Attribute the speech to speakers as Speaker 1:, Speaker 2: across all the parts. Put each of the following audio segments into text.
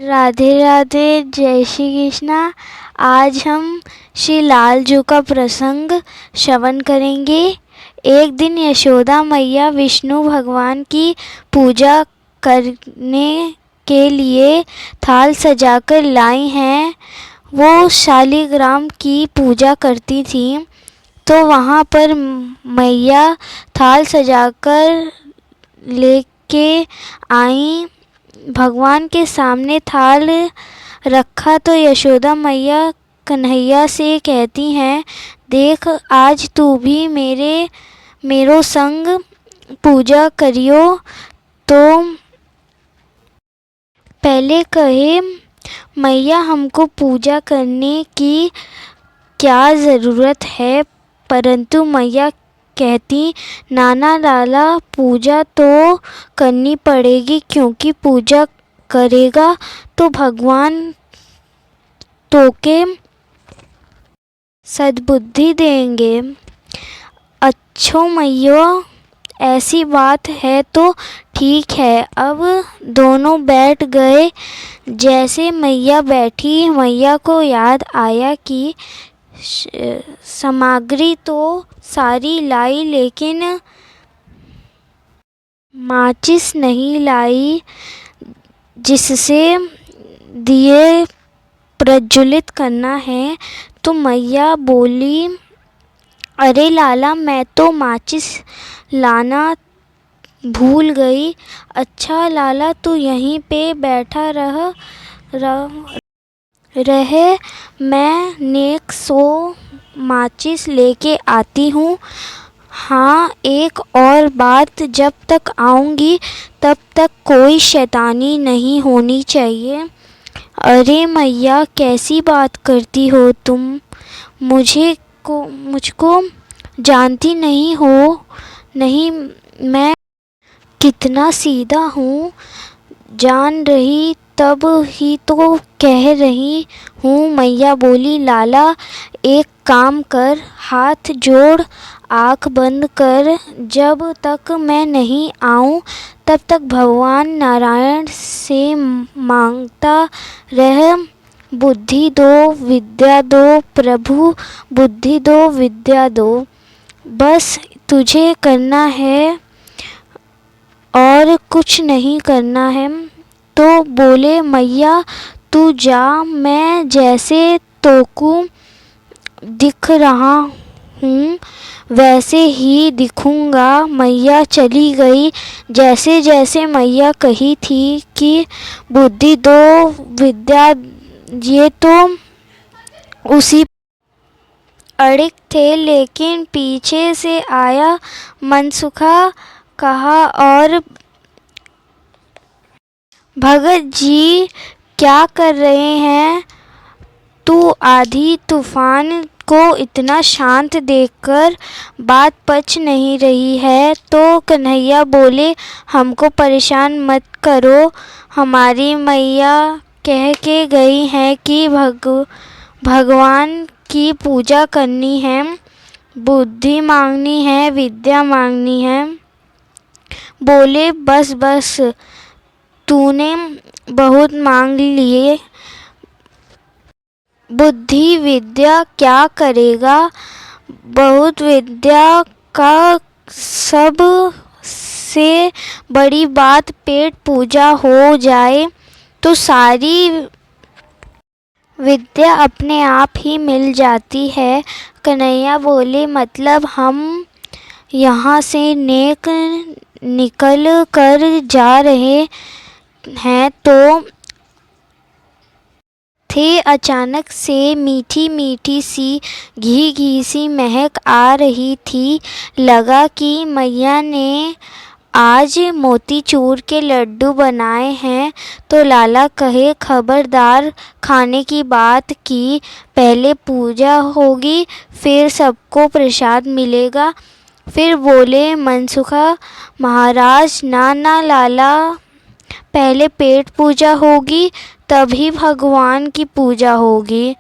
Speaker 1: राधे राधे, जय श्री कृष्णा। आज हम श्री लाल जू का प्रसंग श्रवण करेंगे। एक दिन यशोदा मैया विष्णु भगवान की पूजा करने के लिए थाल सजाकर लाई हैं। वो शालिग्राम की पूजा करती थी, तो वहाँ पर मैया थाल सजाकर लेके आई। भगवान के सामने थाल रखा तो यशोदा मैया कन्हैया से कहती हैं, देख आज तू भी मेरो संग पूजा करियो। तो पहले कहे, मैया हमको पूजा करने की क्या ज़रूरत है, परंतु मैया कहती, नाना लाला पूजा तो करनी पड़ेगी, क्योंकि पूजा करेगा तो भगवान तोके सद्बुद्धि देंगे। अच्छो मैया, ऐसी बात है तो ठीक है। अब दोनों बैठ गए। जैसे मैया बैठी, मैया को याद आया कि सामग्री तो सारी लाई, लेकिन माचिस नहीं लाई जिससे दिए प्रज्वलित करना है। तो मैया बोली, अरे लाला, मैं तो माचिस लाना भूल गई। अच्छा लाला, तू यहीं पे बैठा रहे, मैं नेक सो माचिस लेके आती हूँ। हाँ, एक और बात, जब तक आऊँगी तब तक कोई शैतानी नहीं होनी चाहिए। अरे मैया, कैसी बात करती हो तुम? मुझको जानती नहीं हो? नहीं, मैं कितना सीधा हूँ, जान रही तब ही तो कह रही हूँ। मैया बोली, लाला एक काम कर, हाथ जोड़, आँख बंद कर। जब तक मैं नहीं आऊँ तब तक भगवान नारायण से मांगता रह, बुद्धि दो, विद्या दो प्रभु, बुद्धि दो, विद्या दो। बस तुझे करना है और कुछ नहीं करना है। तो बोले, मैया तू जा, मैं जैसे तोकू दिख रहा हूँ वैसे ही दिखूँगा। मैया चली गई। जैसे जैसे मैया कही थी कि बुद्धि दो, विद्या, ये तो उसी अड़िग थे, लेकिन पीछे से आया मनसुखा, कहा, और भगत जी क्या कर रहे हैं? तू आधी तूफान को इतना शांत देखकर बात पच नहीं रही है। तो कन्हैया बोले, हमको परेशान मत करो, हमारी मैया कह के गई हैं कि भगवान की पूजा करनी है, बुद्धि मांगनी है, विद्या मांगनी है। बोले, बस बस, तूने बहुत मांग लिए, बुद्धि विद्या क्या करेगा? बहुत विद्या का सब से बड़ी बात पेट पूजा हो जाए तो सारी विद्या अपने आप ही मिल जाती है। कन्हैया बोले, मतलब हम यहाँ से नेक निकल कर जा रहे हैं तो थे, अचानक से मीठी मीठी सी घी घी सी महक आ रही थी। लगा कि मैया ने आज मोतीचूर के लड्डू बनाए हैं। तो लाला कहे, खबरदार, खाने की बात की, पहले पूजा होगी फिर सबको प्रसाद मिलेगा। फिर बोले मनसुखा, महाराज, ना लाला, पहले पेट पूजा होगी तभी भगवान की पूजा होगी।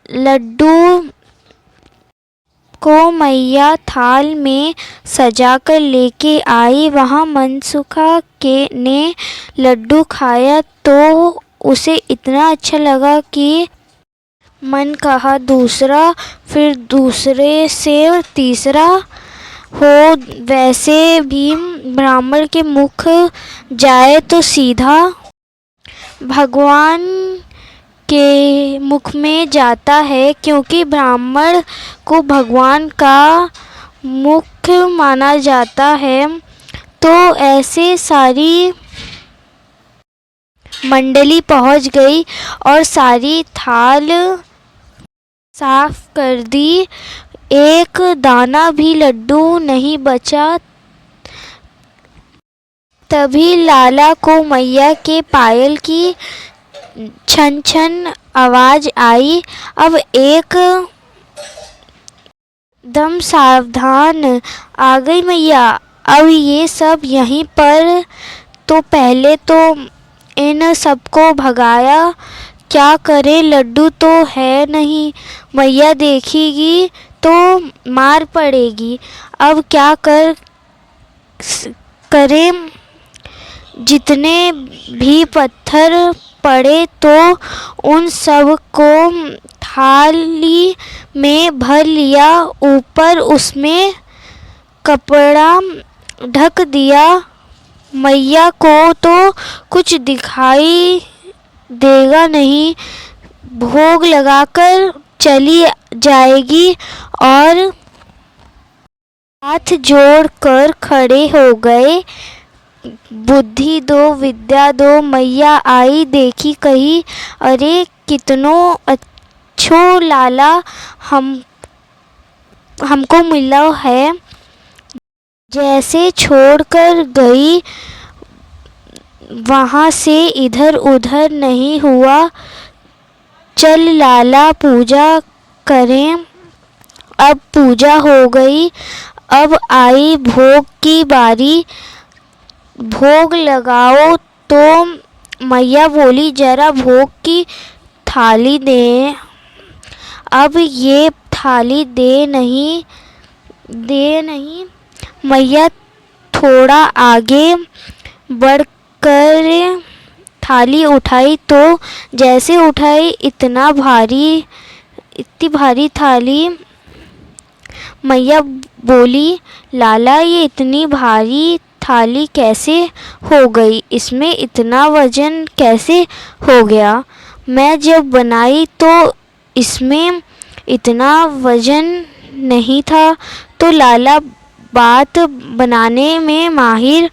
Speaker 1: लड्डू को मैया थाल में सजा कर लेके आई। वहाँ मनसुखा के ने लड्डू खाया तो उसे इतना अच्छा लगा कि मन कहा दूसरा, फिर दूसरे से तीसरा हो। वैसे भी ब्राह्मण के मुख जाए तो सीधा भगवान के मुख में जाता है, क्योंकि ब्राह्मण को भगवान का मुख माना जाता है। तो ऐसे सारी मंडली पहुंच गई और सारी थाल साफ कर दी। एक दाना भी लड्डू नहीं बचा। तभी लाला को मैया के पायल की छन छन आवाज आई। अब एक दम सावधान आ गई मैया। अब ये सब यहीं पर, तो पहले तो इन सबको भगाया। क्या करे, लड्डू तो है नहीं, मैया देखेगी तो मार पड़ेगी। अब क्या करें। जितने भी पत्थर पड़े तो उन सब को थाली में भर लिया। ऊपर उसमें कपड़ा ढक दिया। मैया को तो कुछ दिखाई देगा नहीं, भोग लगाकर चली जाएगी। और हाथ जोड़कर खड़े हो गए। बुद्धि दो, विद्या दो। मैया आई, देखी, कही, अरे कितनो अच्छो लाला हमको मिला है। जैसे छोड़कर गई वहाँ से इधर उधर नहीं हुआ। चल लाला पूजा करें। अब पूजा हो गई। अब आई भोग की बारी। भोग लगाओ। तो मैया बोली, जरा भोग की थाली दे। अब ये थाली दे नहीं। मैया थोड़ा आगे बढ़कर थाली उठाई। तो जैसे उठाई इतनी भारी थाली। मैया बोली, लाला ये इतनी भारी थाली कैसे हो गई? इसमें इतना वजन कैसे हो गया? मैं जब बनाई तो इसमें इतना वजन नहीं था। तो लाला बात बनाने में माहिर,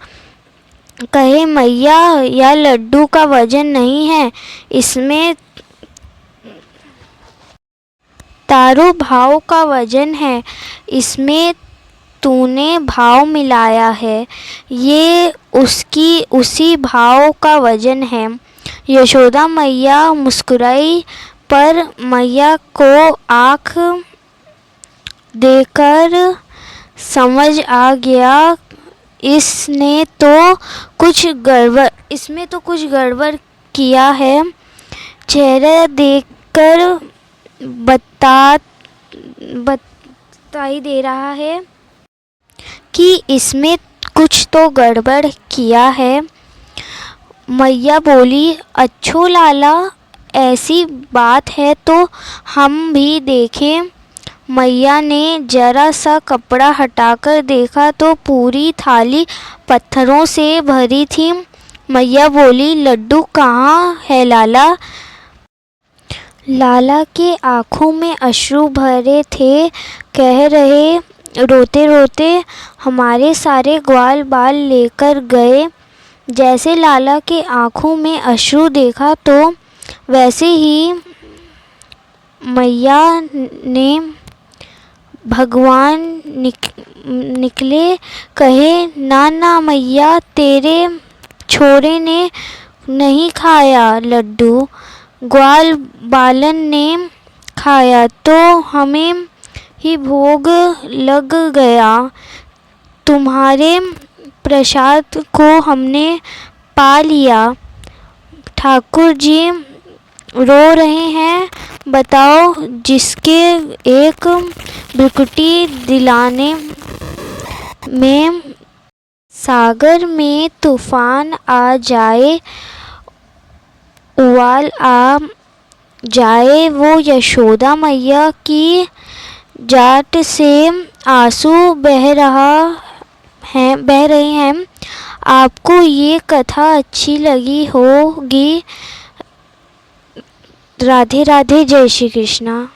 Speaker 1: कहे मैया यह लड्डू का वजन नहीं है, इसमें तारो भाव का वजन है। इसमें तूने भाव मिलाया है, ये उसी भाव का वजन है। यशोदा मैया मुस्कुराई, पर मैया को आँख देकर समझ आ गया इसमें तो कुछ गड़बड़ किया है। चेहरा देखकर बताई दे रहा है कि इसमें कुछ तो गड़बड़ किया है। मैया बोली, अच्छो लाला, ऐसी बात है तो हम भी देखें। मैया ने जरा सा कपड़ा हटाकर देखा तो पूरी थाली पत्थरों से भरी थी। मैया बोली, लड्डू कहाँ है लाला? लाला के आँखों में अश्रु भरे थे। कह रहे रोते रोते, हमारे सारे ग्वाल बाल लेकर गए। जैसे लाला के आँखों में अश्रु देखा तो वैसे ही मैया ने भगवान निकले। कहे, ना मैया, तेरे छोरे ने नहीं खाया लड्डू, ग्वाल बालन ने खाया तो हमें ही भोग लग गया। तुम्हारे प्रसाद को हमने पा लिया। ठाकुर जी रो रहे हैं, बताओ जिसके एक भ्रुकुटी दिलाने में सागर में तूफान आ जाए, उबाल आ जाए, वो यशोदा मैया की जाट से आंसू बह रहे हैं। आपको ये कथा अच्छी लगी होगी। राधे राधे, जय श्री कृष्णा।